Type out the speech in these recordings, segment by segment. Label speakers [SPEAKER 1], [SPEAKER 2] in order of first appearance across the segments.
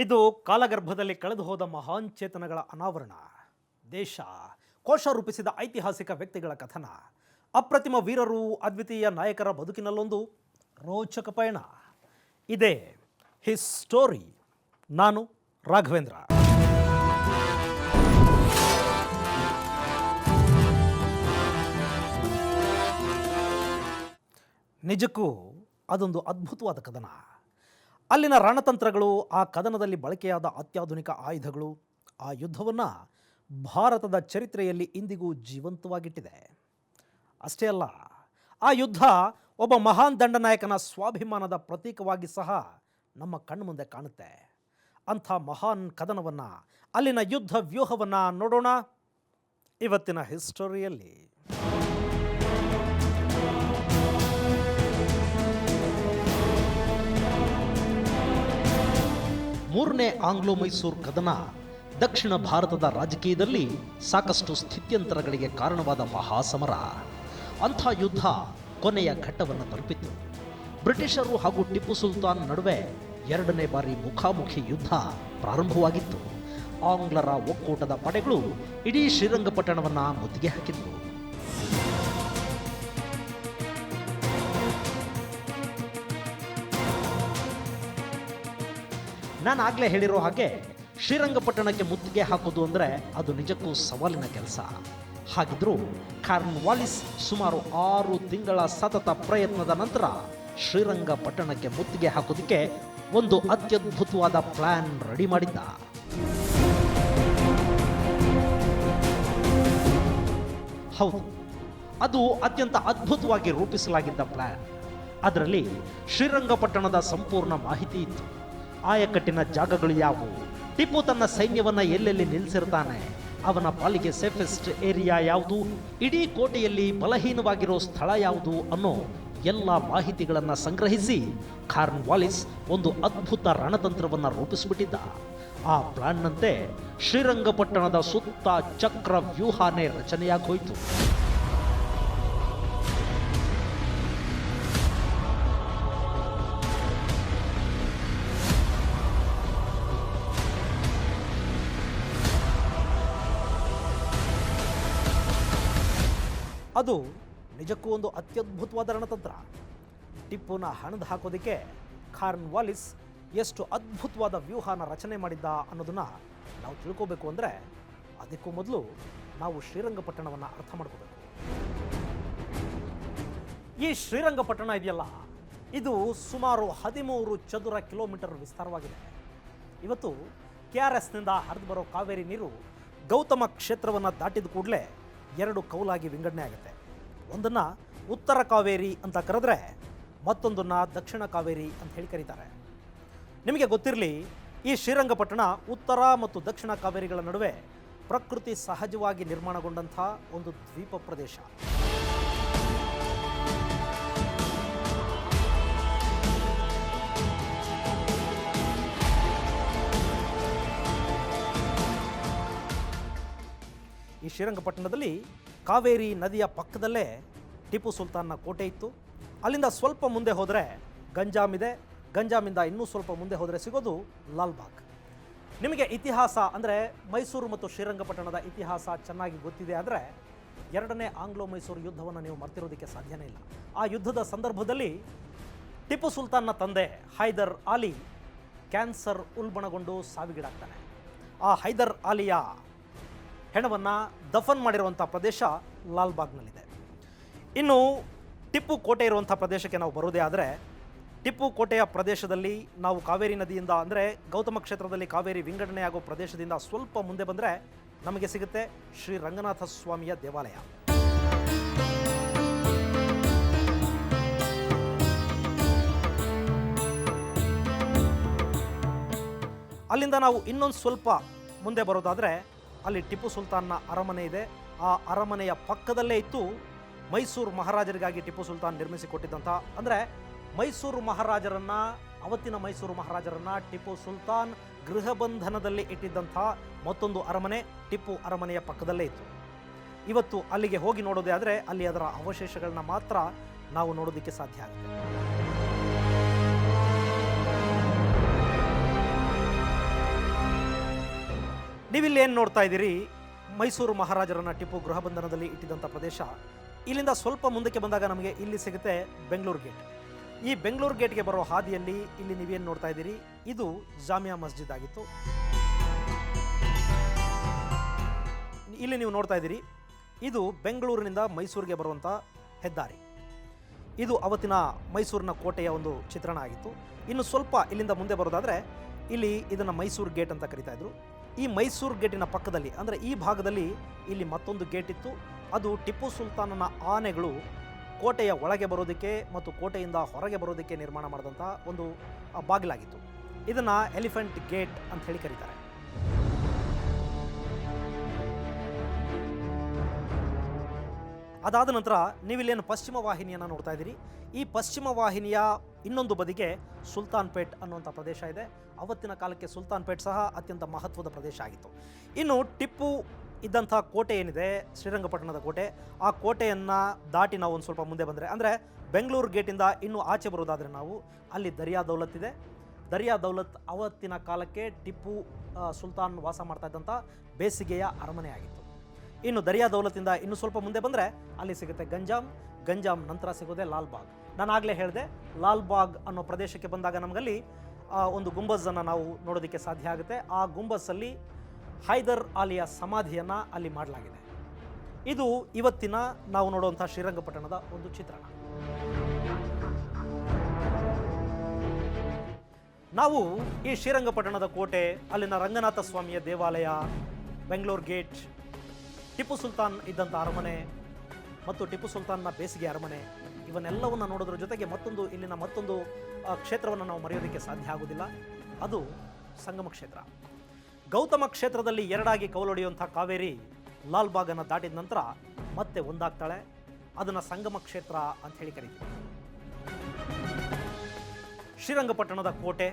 [SPEAKER 1] ಇದು ಕಾಲಗರ್ಭದಲ್ಲಿ ಕಳೆದು ಹೋದ ಮಹಾನ್ ಚೇತನಗಳ ಅನಾವರಣ. ದೇಶ ಕೋಶ ರೂಪಿಸಿದ ಐತಿಹಾಸಿಕ ವ್ಯಕ್ತಿಗಳ ಕಥನ. ಅಪ್ರತಿಮ ವೀರರು, ಅದ್ವಿತೀಯ ನಾಯಕರ ಬದುಕಿನಲ್ಲೊಂದು ರೋಚಕ ಪಯಣ. ಇದೇ ಹಿಸ್ ಸ್ಟೋರಿ. ನಾನು ರಾಘವೇಂದ್ರ. ನಿಜಕ್ಕೂ ಅದೊಂದು ಅದ್ಭುತವಾದ ಕದನ. ಅಲ್ಲಿನ ರಣತಂತ್ರಗಳು, ಆ ಕದನದಲ್ಲಿ ಬಳಕೆಯಾದ ಅತ್ಯಾಧುನಿಕ ಆಯುಧಗಳು, ಆ ಯುದ್ಧವನ್ನು ಭಾರತದ ಚರಿತ್ರೆಯಲ್ಲಿ ಇಂದಿಗೂ ಜೀವಂತವಾಗಿಟ್ಟಿದೆ. ಅಷ್ಟೇ ಅಲ್ಲ, ಆ ಯುದ್ಧ ಒಬ್ಬ ಮಹಾನ್ ದಂಡನಾಯಕನ ಸ್ವಾಭಿಮಾನದ ಪ್ರತೀಕವಾಗಿ ಸಹ ನಮ್ಮ ಕಣ್ಣು ಕಾಣುತ್ತೆ. ಅಂಥ ಮಹಾನ್ ಕದನವನ್ನು, ಅಲ್ಲಿನ ಯುದ್ಧ ವ್ಯೂಹವನ್ನು ನೋಡೋಣ ಇವತ್ತಿನ ಹಿಸ್ಟೋರಿಯಲ್ಲಿ. ಮೂರನೇ ಆಂಗ್ಲೋ ಮೈಸೂರು ಕದನ ದಕ್ಷಿಣ ಭಾರತದ ರಾಜಕೀಯದಲ್ಲಿ ಸಾಕಷ್ಟು ಸ್ಥಿತ್ಯಂತರಗಳಿಗೆ ಕಾರಣವಾದ ಮಹಾಸಮರ. ಅಂಥ ಯುದ್ಧ ಕೊನೆಯ ಘಟ್ಟವನ್ನು ತಲುಪಿತು. ಬ್ರಿಟಿಷರು ಹಾಗೂ ಟಿಪ್ಪು ಸುಲ್ತಾನ್ ನಡುವೆ ಎರಡನೇ ಬಾರಿ ಮುಖಾಮುಖಿ ಯುದ್ಧ ಪ್ರಾರಂಭವಾಗಿತ್ತು. ಆಂಗ್ಲರ ಒಕ್ಕೂಟದ ಪಡೆಗಳು ಇಡೀ ಶ್ರೀರಂಗಪಟ್ಟಣವನ್ನು ಮುತ್ತಿಗೆ ಹಾಕಿದ್ರು. ನಾನು ಆಗಲೇ ಹೇಳಿರೋ ಹಾಗೆ, ಶ್ರೀರಂಗಪಟ್ಟಣಕ್ಕೆ ಮುತ್ತಿಗೆ ಹಾಕೋದು ಅಂದರೆ ಅದು ನಿಜಕ್ಕೂ ಸವಾಲಿನ ಕೆಲಸ. ಹಾಗಿದ್ರೂ ಕಾರ್ನ್ವಾಲಿಸ್ ಸುಮಾರು 6 ತಿಂಗಳ ಸತತ ಪ್ರಯತ್ನದ ನಂತರ ಶ್ರೀರಂಗಪಟ್ಟಣಕ್ಕೆ ಮುತ್ತಿಗೆ ಹಾಕೋದಕ್ಕೆ ಒಂದು ಅತ್ಯದ್ಭುತವಾದ ಪ್ಲಾನ್ ರೆಡಿ ಮಾಡಿದ್ದ. ಹೌದು, ಅದು ಅತ್ಯಂತ ಅದ್ಭುತವಾಗಿ ರೂಪಿಸಲಾಗಿದ್ದ ಪ್ಲಾನ್. ಅದರಲ್ಲಿ ಶ್ರೀರಂಗಪಟ್ಟಣದ ಸಂಪೂರ್ಣ ಮಾಹಿತಿ ಇತ್ತು. ಆಯಕಟ್ಟಿನ ಜಾಗಗಳು ಯಾವುವು, ಟಿಪ್ಪು ತನ್ನ ಸೈನ್ಯವನ್ನ ಎಲ್ಲೆಲ್ಲಿ ನಿಲ್ಲಿಸಿರ್ತಾನೆ, ಅವನ ಪಾಲಿಗೆ ಸೇಫೆಸ್ಟ್ ಏರಿಯಾ ಯಾವುದು, ಇಡೀ ಕೋಟೆಯಲ್ಲಿ ಬಲಹೀನವಾಗಿರೋ ಸ್ಥಳ ಯಾವುದು ಅನ್ನೋ ಎಲ್ಲ ಮಾಹಿತಿಗಳನ್ನು ಸಂಗ್ರಹಿಸಿ ಕಾರ್ನ್ವಾಲಿಸ್ ಒಂದು ಅದ್ಭುತ ರಣತಂತ್ರವನ್ನು ರೂಪಿಸಿಬಿಟ್ಟಿದ್ದ. ಆ ಪ್ಲಾನ್ನಂತೆ ಶ್ರೀರಂಗಪಟ್ಟಣದ ಸುತ್ತ ಚಕ್ರ ವ್ಯೂಹನೇ ರಚನೆಯಾಗಿ ಹೋಯಿತು. ಅದು ನಿಜಕ್ಕೂ ಒಂದು ಅತ್ಯದ್ಭುತವಾದ ರಣತಂತ್ರ. ಟಿಪ್ಪುನ ಹಣದ ಹಾಕೋದಕ್ಕೆ ಕಾರ್ನ್ವಾಲಿಸ್ ಎಷ್ಟು ಅದ್ಭುತವಾದ ವ್ಯೂಹನ ರಚನೆ ಮಾಡಿದ್ದ ಅನ್ನೋದನ್ನು ನಾವು ತಿಳ್ಕೋಬೇಕು ಅಂದರೆ ಅದಕ್ಕೂ ಮೊದಲು ನಾವು ಶ್ರೀರಂಗಪಟ್ಟಣವನ್ನು ಅರ್ಥ ಮಾಡ್ಕೋಬೇಕು. ಈ ಶ್ರೀರಂಗಪಟ್ಟಣ ಇದೆಯಲ್ಲ, ಇದು ಸುಮಾರು 13 ಚದುರ ಕಿಲೋಮೀಟರ್ ವಿಸ್ತಾರವಾಗಿದೆ. ಇವತ್ತು KRSನಿಂದ ಹರಿದು ಬರೋ ಕಾವೇರಿ ನೀರು ಗೌತಮ ಕ್ಷೇತ್ರವನ್ನು ದಾಟಿದ ಕೂಡಲೇ 2 ಕೌಲಾಗಿ ವಿಂಗಡಣೆ ಆಗುತ್ತೆ. ಒಂದನ್ನು ಉತ್ತರ ಕಾವೇರಿ ಅಂತ ಕರೆದ್ರೆ ಮತ್ತೊಂದನ್ನು ದಕ್ಷಿಣ ಕಾವೇರಿ ಅಂತ ಹೇಳಿ ಕರೀತಾರೆ. ನಿಮಗೆ ಗೊತ್ತಿರಲಿ, ಈ ಶ್ರೀರಂಗಪಟ್ಟಣ ಉತ್ತರ ಮತ್ತು ದಕ್ಷಿಣ ಕಾವೇರಿಗಳ ನಡುವೆ ಪ್ರಕೃತಿ ಸಹಜವಾಗಿ ನಿರ್ಮಾಣಗೊಂಡಂಥ ಒಂದು ದ್ವೀಪ ಪ್ರದೇಶ. ಈ ಶ್ರೀರಂಗಪಟ್ಟಣದಲ್ಲಿ ಕಾವೇರಿ ನದಿಯ ಪಕ್ಕದಲ್ಲೇ ಟಿಪ್ಪು ಸುಲ್ತಾನ್ನ ಕೋಟೆ ಇತ್ತು. ಅಲ್ಲಿಂದ ಸ್ವಲ್ಪ ಮುಂದೆ ಹೋದರೆ ಗಂಜಾಮ್ ಇದೆ. ಗಂಜಾಮಿಂದ ಇನ್ನೂ ಸ್ವಲ್ಪ ಮುಂದೆ ಹೋದರೆ ಸಿಗೋದು ಲಾಲ್ಬಾಗ್. ನಿಮಗೆ ಇತಿಹಾಸ ಅಂದರೆ ಮೈಸೂರು ಮತ್ತು ಶ್ರೀರಂಗಪಟ್ಟಣದ ಇತಿಹಾಸ ಚೆನ್ನಾಗಿ ಗೊತ್ತಿದೆ ಆದರೆ ಎರಡನೇ ಆಂಗ್ಲೋ ಮೈಸೂರು ಯುದ್ಧವನ್ನು ನೀವು ಮರ್ತಿರೋದಕ್ಕೆ ಸಾಧ್ಯನೇ ಇಲ್ಲ. ಆ ಯುದ್ಧದ ಸಂದರ್ಭದಲ್ಲಿ ಟಿಪ್ಪು ಸುಲ್ತಾನ್ನ ತಂದೆ ಹೈದರ್ ಆಲಿ ಕ್ಯಾನ್ಸರ್ ಉಲ್ಬಣಗೊಂಡು ಸಾವಿಗೀಡಾಗ್ತಾನೆ. ಆ ಹೈದರ್ ಆಲಿಯ ಹೆಣವನ್ನು ದಫನ್ ಮಾಡಿರುವಂಥ ಪ್ರದೇಶ ಲಾಲ್ಬಾಗ್ನಲ್ಲಿದೆ. ಇನ್ನು ಟಿಪ್ಪು ಕೋಟೆ ಇರುವಂಥ ಪ್ರದೇಶಕ್ಕೆ ನಾವು ಬರೋದೇ ಆದರೆ, ಟಿಪ್ಪು ಕೋಟೆಯ ಪ್ರದೇಶದಲ್ಲಿ ನಾವು ಕಾವೇರಿ ನದಿಯಿಂದ ಅಂದರೆ ಗೌತಮ ಕ್ಷೇತ್ರದಲ್ಲಿ ಕಾವೇರಿ ವಿಂಗಡಣೆ ಆಗೋ ಪ್ರದೇಶದಿಂದ ಸ್ವಲ್ಪ ಮುಂದೆ ಬಂದರೆ ನಮಗೆ ಸಿಗುತ್ತೆ ಶ್ರೀ ರಂಗನಾಥ ಸ್ವಾಮಿಯ ದೇವಾಲಯ. ಅಲ್ಲಿಂದ ನಾವು ಇನ್ನೊಂದು ಸ್ವಲ್ಪ ಮುಂದೆ ಬರೋದಾದರೆ ಅಲ್ಲಿ ಟಿಪ್ಪು ಸುಲ್ತಾನ್ನ ಅರಮನೆ ಇದೆ. ಆ ಅರಮನೆಯ ಪಕ್ಕದಲ್ಲೇ ಇತ್ತು ಮೈಸೂರು ಮಹಾರಾಜರಿಗಾಗಿ ಟಿಪ್ಪು ಸುಲ್ತಾನ್ ನಿರ್ಮಿಸಿಕೊಟ್ಟಿದ್ದಂಥ, ಅಂದರೆ ಮೈಸೂರು ಮಹಾರಾಜರನ್ನು, ಅವತ್ತಿನ ಮೈಸೂರು ಮಹಾರಾಜರನ್ನು ಟಿಪ್ಪು ಸುಲ್ತಾನ್ ಗೃಹಬಂಧನದಲ್ಲಿ ಇಟ್ಟಿದ್ದಂಥ ಮತ್ತೊಂದು ಅರಮನೆ ಟಿಪ್ಪು ಅರಮನೆಯ ಪಕ್ಕದಲ್ಲೇ ಇತ್ತು. ಇವತ್ತು ಅಲ್ಲಿಗೆ ಹೋಗಿ ನೋಡೋದೇ ಆದರೆ ಅಲ್ಲಿ ಅದರ ಅವಶೇಷಗಳನ್ನ ಮಾತ್ರ ನಾವು ನೋಡೋದಕ್ಕೆ ಸಾಧ್ಯ ಆಗುತ್ತೆ. ನೀವಿಲ್ಲಿ ಏನು ನೋಡ್ತಾ ಇದ್ದೀರಿ, ಮೈಸೂರು ಮಹಾರಾಜರನ್ನ ಟಿಪ್ಪು ಗೃಹ ಬಂಧನದಲ್ಲಿ ಇಟ್ಟಿದ್ದಂಥ ಪ್ರದೇಶ. ಇಲ್ಲಿಂದ ಸ್ವಲ್ಪ ಮುಂದಕ್ಕೆ ಬಂದಾಗ ನಮಗೆ ಇಲ್ಲಿ ಸಿಗುತ್ತೆ ಬೆಂಗಳೂರು ಗೇಟ್. ಈ ಬೆಂಗಳೂರು ಗೇಟ್ಗೆ ಬರೋ ಹಾದಿಯಲ್ಲಿ ಇಲ್ಲಿ ನೀವೇನು ನೋಡ್ತಾ ಇದ್ದೀರಿ, ಇದು ಜಾಮಿಯಾ ಮಸ್ಜಿದ್ ಆಗಿತ್ತು. ಇಲ್ಲಿ ನೀವು ನೋಡ್ತಾ ಇದ್ದೀರಿ, ಇದು ಬೆಂಗಳೂರಿನಿಂದ ಮೈಸೂರಿಗೆ ಬರುವಂಥ ಹೆದ್ದಾರಿ. ಇದು ಅವತ್ತಿನ ಮೈಸೂರಿನ ಕೋಟೆಯ ಒಂದು ಚಿತ್ರಣ ಆಗಿತ್ತು. ಇನ್ನು ಸ್ವಲ್ಪ ಇಲ್ಲಿಂದ ಮುಂದೆ ಬರೋದಾದರೆ ಇಲ್ಲಿ ಇದನ್ನು ಮೈಸೂರು ಗೇಟ್ ಅಂತ ಕರಿತಾ ಇದ್ರು. ಈ ಮೈಸೂರು ಗೇಟಿನ ಪಕ್ಕದಲ್ಲಿ ಅಂದರೆ ಈ ಭಾಗದಲ್ಲಿ ಇಲ್ಲಿ ಮತ್ತೊಂದು ಗೇಟ್ ಇತ್ತು. ಅದು ಟಿಪ್ಪು ಸುಲ್ತಾನನ ಆನೆಗಳು ಕೋಟೆಯ ಒಳಗೆ ಬರೋದಕ್ಕೆ ಮತ್ತು ಕೋಟೆಯಿಂದ ಹೊರಗೆ ಬರೋದಕ್ಕೆ ನಿರ್ಮಾಣ ಮಾಡಿದಂಥ ಒಂದು ಬಾಗಿಲಾಗಿತ್ತು. ಇದನ್ನು ಎಲಿಫೆಂಟ್ ಗೇಟ್ ಅಂತ ಹೇಳಿ ಕರೀತಾರೆ. ಅದಾದ ನಂತರ ನೀವಿಲ್ಲೇನು ಪಶ್ಚಿಮ ವಾಹಿನಿಯನ್ನು ನೋಡ್ತಾ ಇದ್ದೀರಿ. ಈ ಪಶ್ಚಿಮ ವಾಹಿನಿಯ ಇನ್ನೊಂದು ಬದಿಗೆ ಸುಲ್ತಾನ್ಪೇಟ್ ಅನ್ನುವಂಥ ಪ್ರದೇಶ ಇದೆ. ಅವತ್ತಿನ ಕಾಲಕ್ಕೆ ಸುಲ್ತಾನ್ಪೇಟ್ ಸಹ ಅತ್ಯಂತ ಮಹತ್ವದ ಪ್ರದೇಶ ಆಗಿತ್ತು. ಇನ್ನು ಟಿಪ್ಪು ಇದ್ದಂಥ ಕೋಟೆ ಏನಿದೆ, ಶ್ರೀರಂಗಪಟ್ಟಣದ ಕೋಟೆ, ಆ ಕೋಟೆಯನ್ನು ದಾಟಿ ನಾವು ಒಂದು ಸ್ವಲ್ಪ ಮುಂದೆ ಬಂದರೆ ಅಂದರೆ ಬೆಂಗಳೂರು ಗೇಟಿಂದ ಇನ್ನೂ ಆಚೆ ಬರೋದಾದರೆ ನಾವು ಅಲ್ಲಿ ದರಿಯಾ ದೌಲತ್ ಇದೆ. ದರಿಯಾ ದೌಲತ್ ಅವತ್ತಿನ ಕಾಲಕ್ಕೆ ಟಿಪ್ಪು ಸುಲ್ತಾನ್ ವಾಸ ಮಾಡ್ತಾ ಇದ್ದಂಥ ಬೇಸಿಗೆಯ ಅರಮನೆ ಆಗಿತ್ತು. ಇನ್ನು ದರಿಯಾ ದೌಲತಿಂದ ಇನ್ನು ಸ್ವಲ್ಪ ಮುಂದೆ ಬಂದರೆ ಅಲ್ಲಿ ಸಿಗುತ್ತೆ ಗಂಜಾಮ್. ಗಂಜಾಮ್ ನಂತರ ಸಿಗೋದೆ ಲಾಲ್ಬಾಗ್. ನಾನು ಆಗಲೇ ಹೇಳಿದೆ, ಲಾಲ್ಬಾಗ್ ಅನ್ನೋ ಪ್ರದೇಶಕ್ಕೆ ಬಂದಾಗ ನಮಗಲ್ಲಿ ಒಂದು ಗುಂಬಜನ್ನು ನಾವು ನೋಡೋದಕ್ಕೆ ಸಾಧ್ಯ ಆಗುತ್ತೆ. ಆ ಗುಂಬಸ್ಸಲ್ಲಿ ಹೈದರ್ ಅಲಿಯ ಸಮಾಧಿಯನ್ನು ಅಲ್ಲಿ ಮಾಡಲಾಗಿದೆ. ಇದು ಇವತ್ತಿನ ನಾವು ನೋಡುವಂಥ ಶ್ರೀರಂಗಪಟ್ಟಣದ ಒಂದು ಚಿತ್ರಣ. ನಾವು ಈ ಶ್ರೀರಂಗಪಟ್ಟಣದ ಕೋಟೆ, ಅಲ್ಲಿನ ರಂಗನಾಥ ಸ್ವಾಮಿಯ ದೇವಾಲಯ, ಬೆಂಗಳೂರು ಗೇಟ್, ಟಿಪ್ಪು ಸುಲ್ತಾನ್ ಇದ್ದಂಥ ಅರಮನೆ ಮತ್ತು ಟಿಪ್ಪು ಸುಲ್ತಾನ್ನ ಬೇಸಿಗೆ ಅರಮನೆ, ಇವನ್ನೆಲ್ಲವನ್ನು ನೋಡೋದ್ರ ಜೊತೆಗೆ ಇಲ್ಲಿನ ಮತ್ತೊಂದು ಕ್ಷೇತ್ರವನ್ನು ನಾವು ಮರೆಯೋದಕ್ಕೆ ಸಾಧ್ಯ ಆಗೋದಿಲ್ಲ. ಅದು ಸಂಗಮ ಕ್ಷೇತ್ರ. ಗೌತಮ ಕ್ಷೇತ್ರದಲ್ಲಿ ಎರಡಾಗಿ ಕೌಲೊಡೆಯುವಂಥ ಕಾವೇರಿ ಲಾಲ್ಬಾಗನ್ನು ದಾಟಿದ ನಂತರ ಮತ್ತೆ ಒಂದಾಗ್ತಾಳೆ. ಅದನ್ನು ಸಂಗಮ ಕ್ಷೇತ್ರ ಅಂತ ಹೇಳಿ ಕರೀತೀವಿ. ಶ್ರೀರಂಗಪಟ್ಟಣದ ಕೋಟೆ,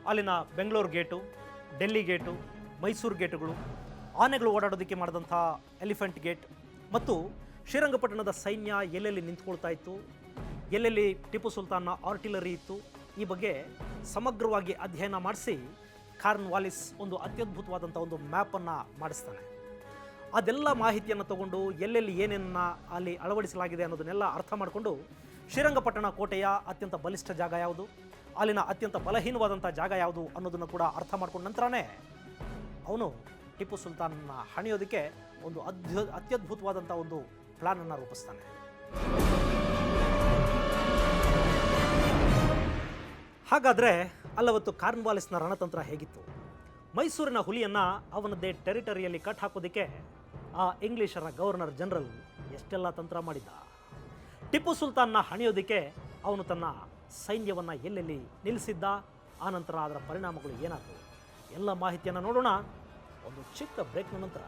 [SPEAKER 1] ಅಲ್ಲಿನ ಬೆಂಗಳೂರು ಗೇಟು, ಡೆಲ್ಲಿ ಗೇಟು, ಮೈಸೂರು ಗೇಟುಗಳು, ಆನೆಗಳು ಓಡಾಡೋದಕ್ಕೆ ಮಾಡಿದಂಥ ಎಲಿಫೆಂಟ್ ಗೇಟ್ ಮತ್ತು ಶ್ರೀರಂಗಪಟ್ಟಣದ ಸೈನ್ಯ ಎಲ್ಲೆಲ್ಲಿ ನಿಂತ್ಕೊಳ್ತಾ ಇತ್ತು, ಎಲ್ಲೆಲ್ಲಿ ಟಿಪ್ಪು ಸುಲ್ತಾನ್ನ ಆರ್ಟಿಲರಿ ಇತ್ತು, ಈ ಬಗ್ಗೆ ಸಮಗ್ರವಾಗಿ ಅಧ್ಯಯನ ಮಾಡಿಸಿ ಕಾರ್ನ್ವಾಲಿಸ್ ಒಂದು ಅತ್ಯದ್ಭುತವಾದಂಥ ಒಂದು ಮ್ಯಾಪನ್ನು ಮಾಡಿಸ್ತಾನೆ. ಅದೆಲ್ಲ ಮಾಹಿತಿಯನ್ನು ತಗೊಂಡು ಎಲ್ಲೆಲ್ಲಿ ಏನೇನನ್ನ ಅಲ್ಲಿ ಅಳವಡಿಸಲಾಗಿದೆ ಅನ್ನೋದನ್ನೆಲ್ಲ ಅರ್ಥ ಮಾಡಿಕೊಂಡು ಶ್ರೀರಂಗಪಟ್ಟಣ ಕೋಟೆಯ ಅತ್ಯಂತ ಬಲಿಷ್ಠ ಜಾಗ ಯಾವುದು, ಅಲ್ಲಿನ ಅತ್ಯಂತ ಬಲಹೀನವಾದಂಥ ಜಾಗ ಯಾವುದು ಅನ್ನೋದನ್ನು ಕೂಡ ಅರ್ಥ ಮಾಡ್ಕೊಂಡ ನಂತರನೇ ಅವನು ಟಿಪ್ಪು ಸುಲ್ತಾನನ್ನ ಹಣಿಯೋದಕ್ಕೆ ಒಂದು ಅತ್ಯದ್ಭುತವಾದಂಥ ಒಂದು ಪ್ಲಾನನ್ನು ರೂಪಿಸ್ತಾನೆ. ಹಾಗಾದರೆ ಅಲ್ಲವತ್ತು ಕಾರ್ನ್ವಾಲಿಸ್ನ ರಣತಂತ್ರ ಹೇಗಿತ್ತು? ಮೈಸೂರಿನ ಹುಲಿಯನ್ನು ಅವನದ್ದೇ ಟೆರಿಟರಿಯಲ್ಲಿ ಕಟ್ ಹಾಕೋದಕ್ಕೆ ಆ ಇಂಗ್ಲಿಷರ ಗವರ್ನರ್ ಜನರಲ್ ಎಷ್ಟೆಲ್ಲ ತಂತ್ರ ಮಾಡಿದ್ದ. ಟಿಪ್ಪು ಸುಲ್ತಾನ್ನ ಹಣಿಯೋದಕ್ಕೆ ಅವನು ತನ್ನ ಸೈನ್ಯವನ್ನು ಎಲ್ಲೆಲ್ಲಿ ನಿಲ್ಲಿಸಿದ್ದ, ಆನಂತರ ಅದರ ಪರಿಣಾಮಗಳು ಏನಾದವು, ಎಲ್ಲ ಮಾಹಿತಿಯನ್ನು ನೋಡೋಣ ಒಂದು ಚಿಕ್ಕ ಬ್ರೇಕ್ನ ನಂತರ.